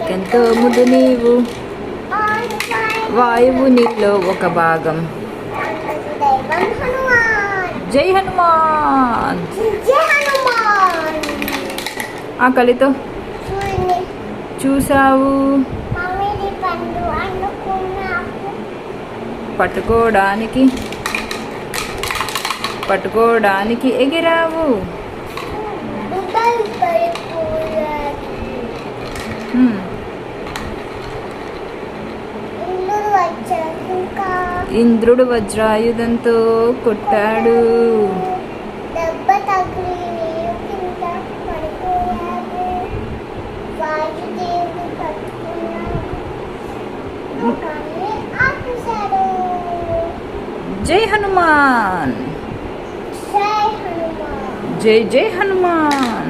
ఎంతో ముద్దు నీవు, వాయువు నీలో ఒక భాగం. జై హనుమాన్. ఆకలితో చూసావు, పట్టుకోవడానికి ఎగిరావు. ఇంద్రుడు వజ్రాయుధంతో కొట్టాడు. జై హనుమాన్. జై జై హనుమాన్.